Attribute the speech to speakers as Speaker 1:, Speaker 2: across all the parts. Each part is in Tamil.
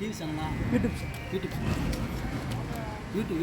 Speaker 1: டிவி சேனலா?
Speaker 2: YouTube sir.
Speaker 1: யூடியூப்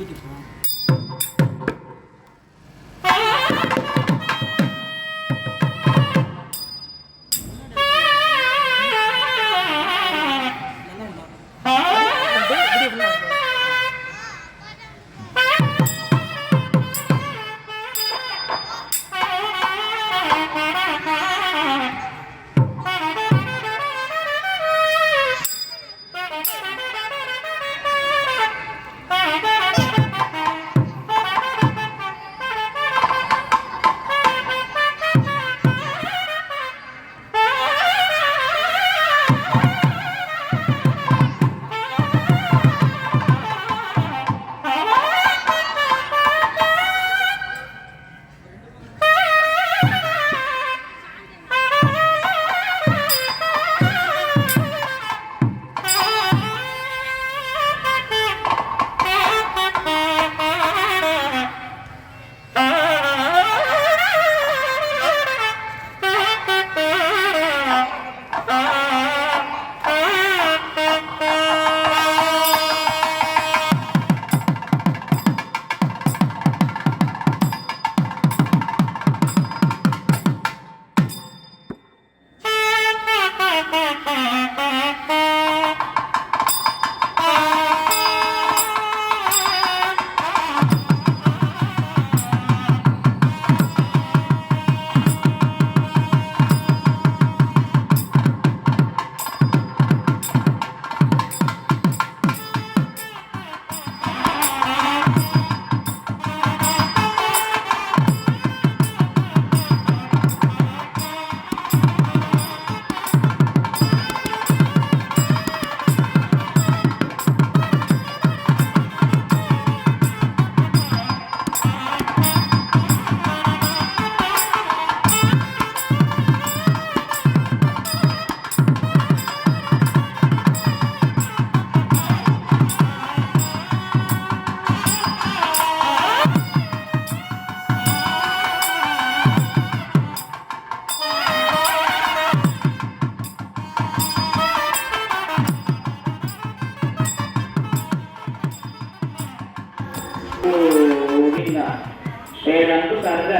Speaker 3: பேரன்பு சார்ந்த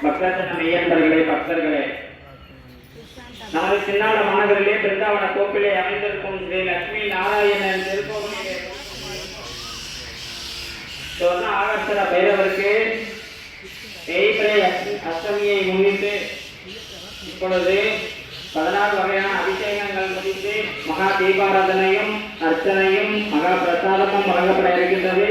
Speaker 3: பக்தர்களே, நமது சின்னாட மாநகரிலே பிருந்தாவன கோப்பிலே அமைந்திருக்கும் ஸ்ரீ லட்சுமி நாராயணன் திருக்கோவிலே சொர்ண ஆகர்ஷண பைரவருக்கு தேய்பிரை அஷ்டமியை முன்னிட்டு இப்பொழுது 16 வகையான அபிஷேகங்கள் முடித்து மகா தீபாராதனையும் அர்ச்சனையும் மகா பிரசாதமும் வழங்கப்பட இருக்கின்றது.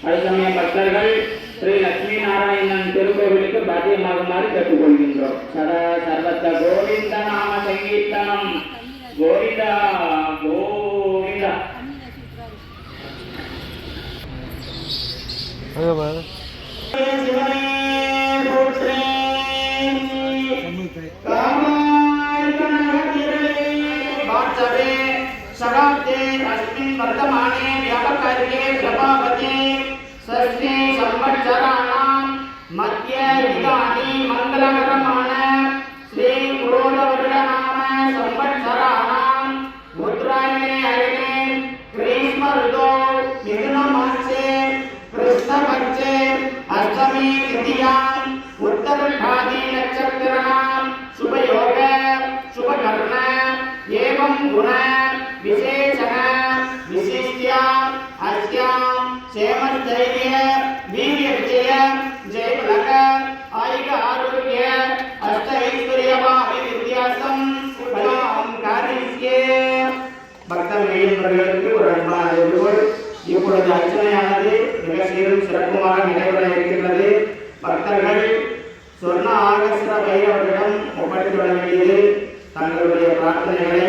Speaker 3: அதே சமயம் பக்தர்கள் ஸ்ரீ லட்சுமி நாராயணன் திருக்கோவிலுக்கு பாத்தியமாகுமாறு கேட்டுக்கொள்கின்றோம். சதா சர்வத்த கோவிந்த நாம சங்கீர்த்தனம் கோவிந்தா கோவிந்தா. சிவனே போற்றே शराब्दे अस्मिन् वर्तमाने व्यापकार्ये प्रभावते षष्ठे संवत्सराणां मध्ये इदानीं मङ्गलकरमाण श्री पुरोधवर्षनाम संवत्सराणां उत्तरायणे अयने ग्रीष्म ऋतौ मिथुनमासे कृष्णपक्षे अष्टमी तिथ्याम् उत्तराषाढी नक्षत्राणां शुभयोग शुभकर्ण एवं गुण विशेषण विशिष्ट्या अस्यां क्षेमस्थैर्य वीर्य विजय जयफलक आयुष आरोग्य अष्ट ऐश्वर्यवाभिवृद्ध्यार्थं फलां कारिष्ये. பக்தர்களுக்கு ஒரு அன்பான வேண்டுகோள். இப்பொழுது அர்ச்சனையானது மிக சீரும் சிறப்புமாக நடைபெற இருக்கின்றது. பக்தர்கள் சொர்ண ஆகர்ஷண பைரவரிடம் ஒப்படைத்து விட வேண்டியது தங்களுடைய பிரார்த்தனைகளை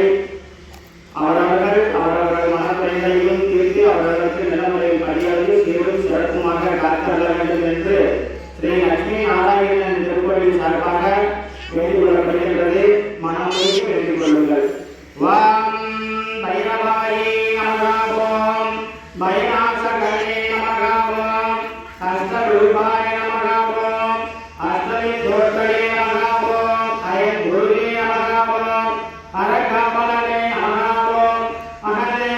Speaker 3: அவரவர்கள் மனக்குறைகளையும் தீர்த்து அவர்களுக்கு நிலமுறையில் படியாது சீரும் சிறப்புமாக காத்தள்ள வேண்டும் என்று ஸ்ரீ லட்சுமி நாராயணன் திருக்கோவில் சார்பாக வேண்டிக் கொள்ளப்படுகின்றது. மனமுறைக்கு வேண்டிக் கொள்ளுங்கள். வாம் பைரவாயே நமः, ஓம் பைரவாசகரே நமः, ஓம் ஹஸ்தரூபாய நமः, ஓம் அஸ்வதி தோர்த்தலே நமः, ஓம் அயம் குருவே நமः, ஓம் அரகாபலனே நமः, ஓம் அகலே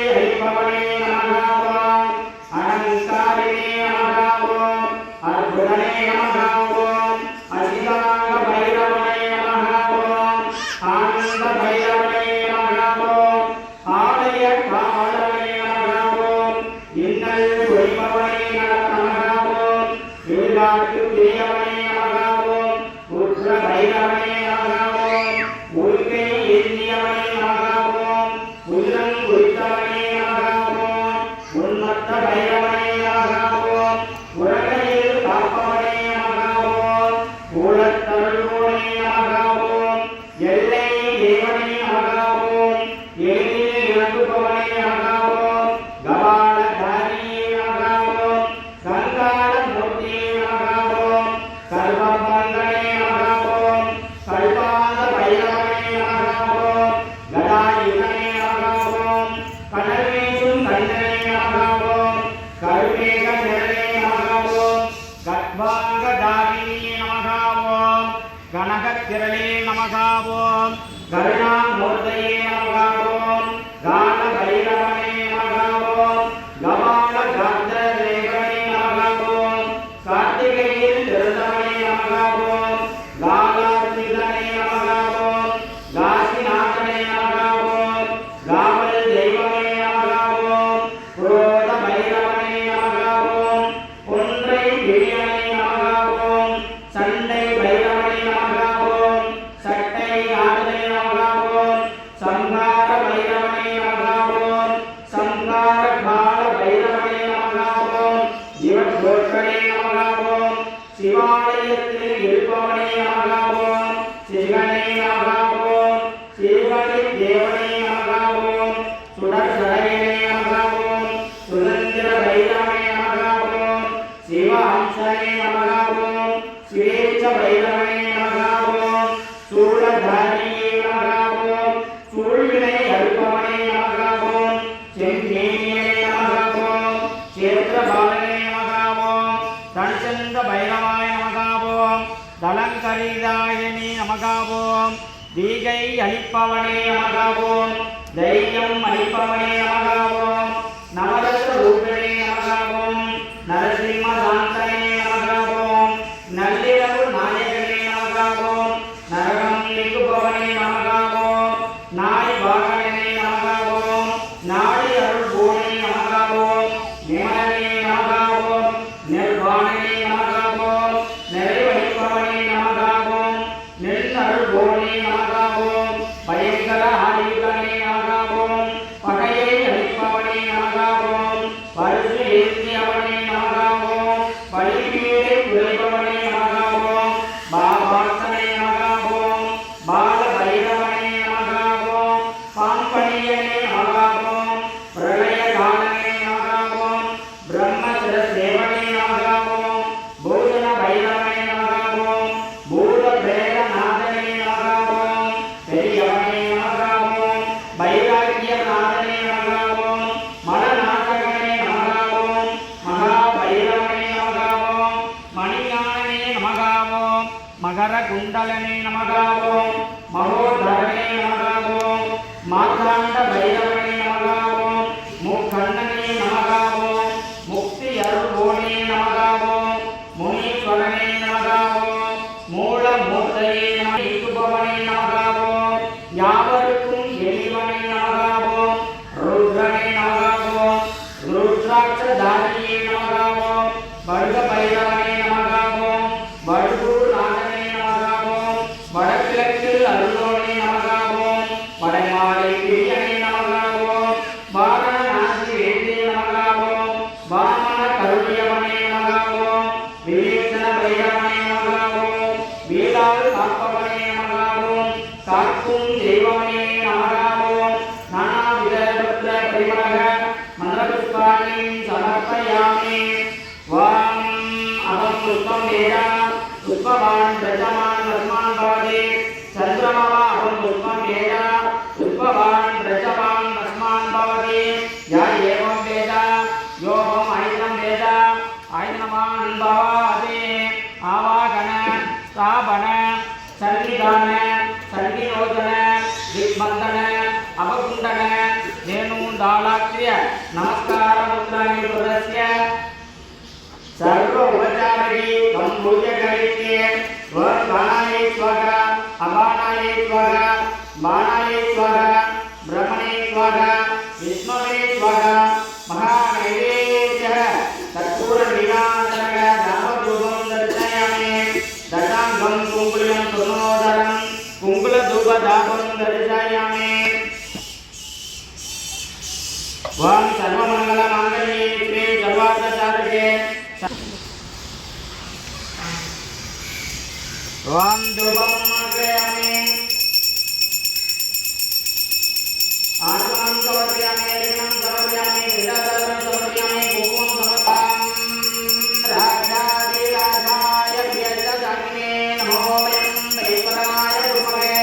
Speaker 3: உதித்தவனே நமகாவோ உன்மத்த பைரவனே நமகாவோ உலகையில் காப்பவனே நமகாவோ கூலத்தருள்வோனே நமகாவோ எல்லை தேவனே நமகாவோ எளிதில் இறங்குபவனே நமகாவோ கபாலதாரியே நமகாவோ கங்காள மூர்த்தியே நமகாவோ கல்வமங்கனே நமகாவோ கல்பாத பைரவனே நமகாவோ கதாயுதனே நமகாவோ கடல்வேசும் கண்ணனே நமகாவோ கருமேக நிழலே நமகாவோ கத்வாங்கதாரிணியே நமகாவோ கனகத்திரளே நமகாவோ கருணாமூர்த்தையே நமகாவோ கால பைரவனே நமகாவோ கபால காத்தரேகனே நமகாவோ கார்த்திகையில் திருந்தவனே நமகாவோ காலார்த்திதனே நமகாவோ காசிநாதனே நமகாவோ காவல் தெய்வமே நமகாவோ குரோத பைரவனே நமகாவோ ஒன்றை பிரியனே நமகாவோ சண்டை பைரவனே நமகாவோ சட்டை ஆடனே நமகாவோ சங்கார பைரவனே நமகாவோ சங்கார கால பைரவனே நமகாவோ ஜீவகோஷனே நமகாவோ சிவாலயத்தில் இருப்பவனே நமகாவோ சிவனே நமகாவோ சிவனே தேவனே நமகாவோ சுடர்சடையனே நமகாவோ சுதந்திர பைரவனே நமகாவோ சிவ அம்சனே நமகாவோ சிவேச்ச பைரவனே நமகாவோ சூழதாரியே நமகாவோ சூழ்வினை அறுப்பவனே நமகாவோ செங்கேனியே நமகாவோ சேத்திரபாலனே நமகாவோ தன்சந்த பைரவாய நமகாவோ தலங்கரிதாயனே நமகாவோ தீகை அளிப்பவனே நமகாவோ தைரியம் அளிப்பவனே நமகாவோ நவரச ரூபனே நமகாவோ நரசிம்ம சாந்தனே நமகாவோ நள்ளிரவு நாயகனே நமகாவோ நரகம் நீக்குபவனே நமகாவோ நாய் வாகனனே நமகாவோ நாடி அருள் பூனே நமகாவோ நிமலனே நமகாவோ நிர்வாணனே நமகாவோ நிறைவளிப்பவனே நமகாவோ நெல் அருள் பூனே நமகாவோ பயங்கர ஆயுதனே நமகாவோ பகையை அளிப்பவனே நமகாவோ பரிசு ஏற்றியவனே நமகாவோ பழிவீடை குறைப்பவனே நமகாவோ பாபாசனே நமகாவோ பால பைரவனே நமகாவோ பாம்பணியனே நமகாவோ பிரளய காலனே நமகாவோ பிரம்மசிர சேவனே நமகாவோ பூஷண பைரவனே நமகாவோ பூத பிரேதநாதனே நமகாவோ பெரியவனே நமகாவோ பைராக்கிய நாதனே நமகாவோ மலநாசகனே நமகாவோ மகா பைரவனே நமகாவோ மணிஞானனே நமகாவோ மகர குண்டலனே நமகாவோ மகோதரனே நமகாவோ மார்த்தாண்ட பைரவனே நமகாவோ முக்கண்ணனே நமகாவோ முக்தி அருள்வோனே நமகாவோ முனீஸ்வரனே நமகாவோ மூல மூர்த்தையே நமபவனே நமகாவோ யாவருக்கும் எளிவனே நமகாவோ ருத்ரனே நமகாவோ ருத்ராட்சதாரியே நமகாவோ படுக பைரவனே நமகாவோ வடுகூர் நாதனே நமகாவோ வடகிழக்கில் அருளோனே நமகாவோ வடமாலை பிரியனே நமகாவோ வாரணாசி வேந்தே நமகாவோ வாமன கருணியவனே நமகாவோ விவேசன பைரவனே நமகாவோ வீடால் காப்பவனே நமகாவோ காக்கும் தெய்வமனே நமகாவோ நானாவித பத்ர பரிமளக மந்திரபுஷ்பாணி சமர்ப்பயாமி வாம் அகம் புஷ்பம் வேதா புஷ்பவான் பிரஜமான் தஸ்மான் பவதே சந்திரமவா அகம் புஷ்பம் வேதா புஷ்பவான் பிரஜமான் தஸ்மான் பவதே யா ஏவம் வேதா யோகம் ஆயுதம் வேதா ஆயுதமான் பவதே ஆவாகன ஸ்தாபன சன்னிதான சன்னிரோதன திக்பந்தன அவகுண்டன धेनुदालाक्रिय नमस्कार मुद्राणि प्रदर्श्य सर्व उपचारैः सम्पूज्य करिष्ये वरदानाय स्वाहा अबाणाय स्वाहा बाणाय स्वाहा ब्रह्मणे स्वाहा विष्णवे स्वाहा महानैवेद्यः कर्पूरविनाशनः दामधूपं दर्शयामि दशाङ्गं कुङ्कुलं कुङ्कुलधूपदापं दर्शयामि ஓம் சர்வமங்கல மாங்கல்யே ஸ்ரீ சர்வார்த்த சாதகே ஓம் தூபம் மாக்ரயாமி ஆத்மனம் சமர்ப்பயாமி லிங்கம் சமர்ப்பயாமி விதாதாரம் சமர்ப்பயாமி குங்குமம் சமர்ப்பயாமி ராஜாதி ராஜாய பிரியதாகினே நமோ வயம் வைஸ்வராய குருமகே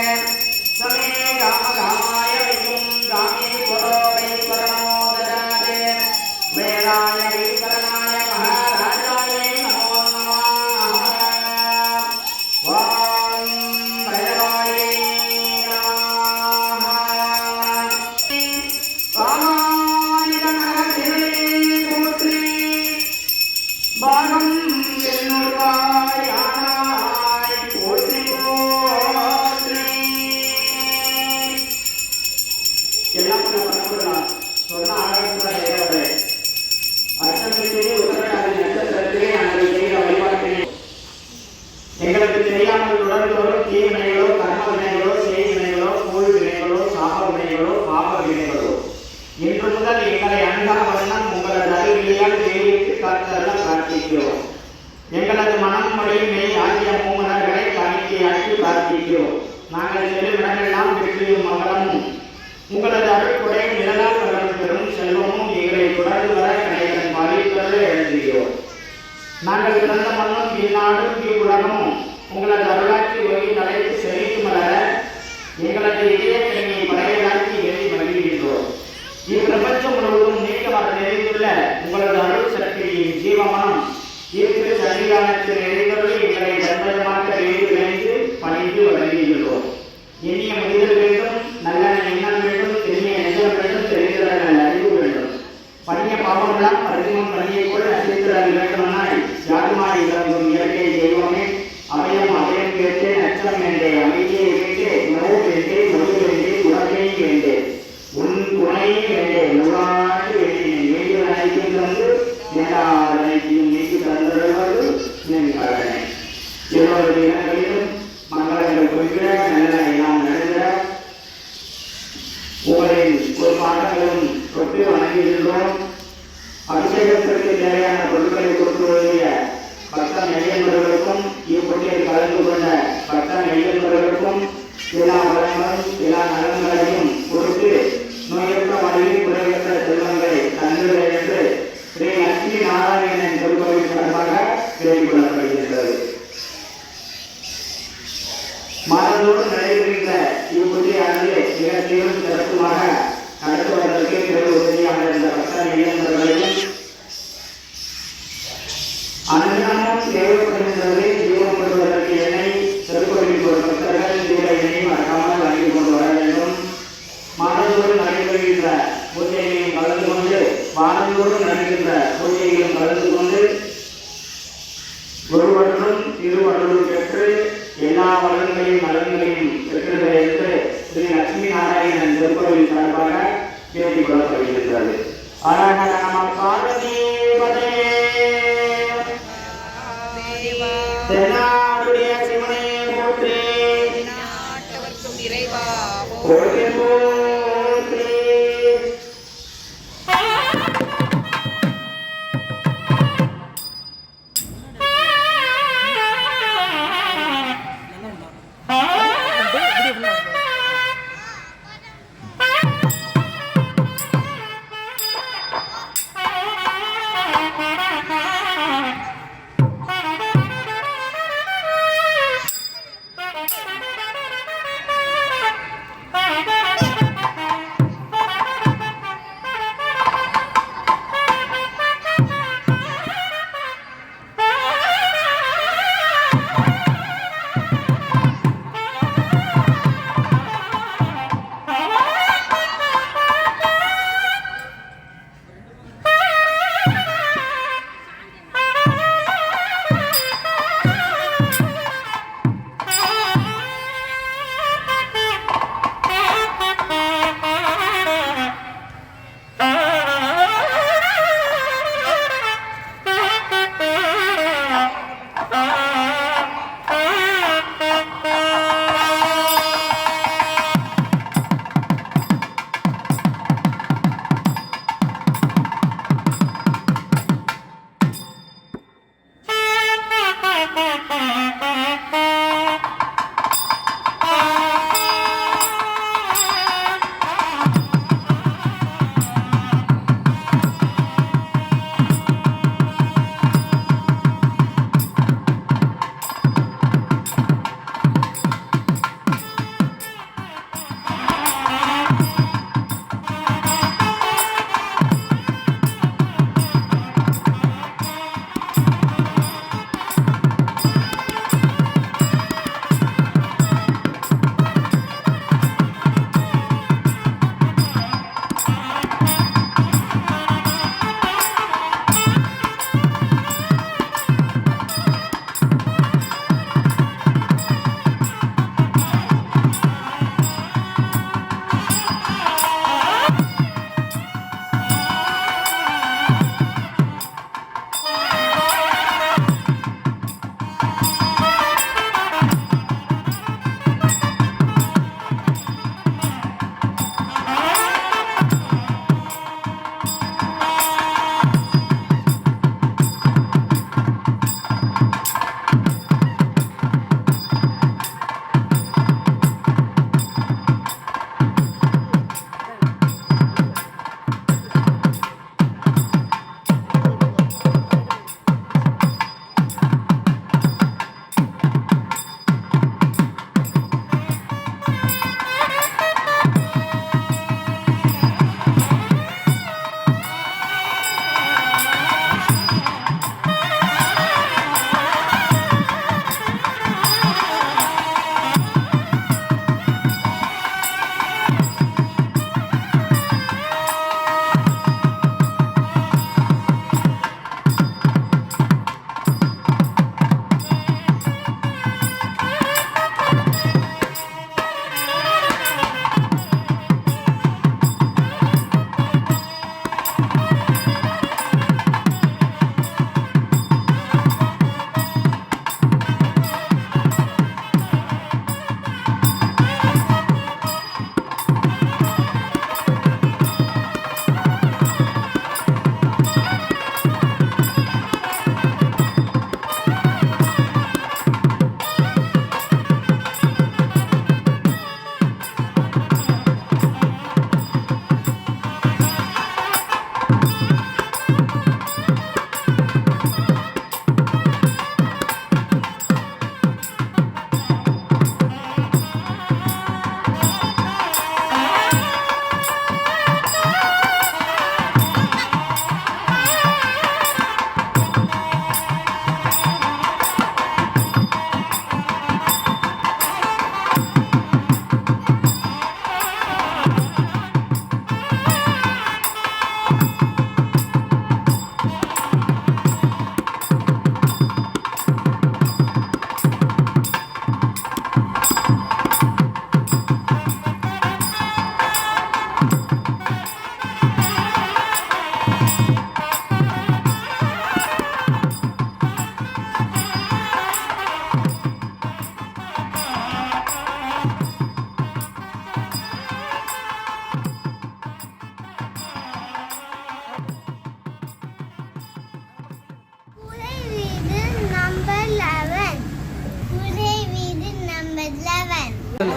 Speaker 3: சமே காம காமாய வைக்கும் காமே புரோ வைஸ்வரனோ ததாதே வேதாய வைஸ்வரனாய மகாராஜாய நமோ நமः ஓம் பைரவாய நமः காமானிகனகத்திலே போற்றி பாகம் என்னுள்வாய் ஆனாய் போற்றி போற்றி எல்லாம் பண்ணலாம் சொன்ன ஆரோக்கியமாக செய்யறது அஷ்டமிக்கு உத்தரகாரி நட்சத்திரத்திலே நாங்கள் செய்த வழிபாட்டினை எங்களுக்கு தெரியாமல் தொடர்ந்து வரும் தீவினைகளோ கர்ம வினைகளோ செய் வினைகளோ கூழ் வினைகளோ சாப வினைகளோ பாப வினைகளோ இன்று முதல் எங்களை அணுகாத வண்ணம் உங்களது அருகிலேயால் தேடிட்டு காத்தருள பிரார்த்திக்கிறோம். எங்களது மனம் மொழி மெய் ஆகிய மூமலர்களை காணிக்கையாக்கி பிரார்த்திக்கிறோம். நாங்கள் செல்லும் இடமெல்லாம் வெற்றியும் மங்களமும் உங்களது அருட்கொடையும் நிழலால் வளர்ந்து பெறும் செல்வமும் எங்களை தொடர்ந்து வர கடைகள் பாதித்தருள எழுதுகிறோம். நாங்கள் பிறந்த மண்ணும் இந்நாடும் உலகமும் உங்களது அருளாட்சி ஒளி நடைத்து செழித்து மலர எங்களது இதய கண்ணியை படையலாக்கி எழுதி மகிழ்கின்றோம். இப்பிரபஞ்சம் முழுவதும் நீக்கமாக நிறைந்துள்ள உங்களது அருள் சக்தியின் ஜீவமனம் ஈர்த்து சன்னிதானத்தில் நிறைந்தவர்கள் எங்களை தன்மயமாக வேண்டி விளைந்து பணிந்து வழங்குகின்றோம். இனிய மனிதர் வேண்டும், நல்ல எண்ணம் வேண்டும், இனிய நெஞ்சம் வேண்டும், தெரிகிற அறிவு வேண்டும். பணிய பாவங்களாம் பரிமம் பணியை கூட நசித்திராக வேண்டுமாய் யாருமாய் இறங்கும் இயற்கை தெய்வமே அபயம் அபயம் கேட்டு நச்சம் வேண்டே அமைதியை வேண்டே உணவு வேண்டே மொழி வேண்டே உணவை வேண்டே உன் துணை வேண்டே நூறாண்டு வேண்டினேன் மீது அனைத்தும் தந்து நேரால் அனைத்தையும் நீக்கி தந்தது என் கடனை எல்லோருடைய இனங்களிலும் மங்களங்கள் குறிப்பிட நல்ல நாம் நடந்த உங்களின் ஒரு பாடங்களும் தொட்டு வணங்குகின்றோம். அபிஷேகத்திற்கு தேவையான பொருட்களை கொடுத்து வருகிற பக்த நெய்யன்பர்களுக்கும் இப்பொட்டியில் கலந்து கொண்ட பக்த நெய்யன்பர்களுக்கும் எல்லா வளங்களும் எல்லா நலன்களையும் கொடுத்து நோயற்ற வழியில் குறைவற்ற செல்வங்களை தந்துள்ளது என்று ஸ்ரீ லட்சுமி நாராயணன் திருக்கோவில் சார்பாக கேட்டுக்கொள்ளப்படுகின்றது. மாதந்தோடு நடைபெறுகின்ற இப்பொட்டியானது மிக தீவிரம் சிறப்புமாக நடத்துவதற்கு பெரு உதவியாக இருந்த பக்த நெய்யன்பர்களையும் அனுதினமும் தேவைப்படுகின்றது ஜீவப்படுவதற்கு எண்ணெய் திருக்கோவிலுக்கு ஒரு பக்தர்கள் ஜீவ எண்ணெயும் மறக்காமல் வாங்கி கொண்டு வர வேண்டும். மாதந்தோடு நடைபெறுகின்ற பூஜைகளையும் கலந்து கொண்டு வாரந்தோடு நடக்கின்ற பூஜைகளையும் கலந்து கொண்டு ஒருவற்றும் திருவள்ளுவர் பெற்று எல்லா வளங்களையும் நலன்களையும் பெற்றுகிற என்று ஸ்ரீ லட்சுமி நாராயணன் திருக்கோவில் சார்பாக கேட்டுக் கொள்ளப்படுகின்றது. அரஹர நம பார்வதீபதே தென்னாடுடைய சிவனே போற்றி நாட்டவர்க்கும் இறைவா போற்றி போற்றி.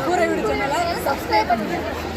Speaker 1: கூரை வீடு சேனலை சப்ஸ்கிரைப் பண்ணுங்க.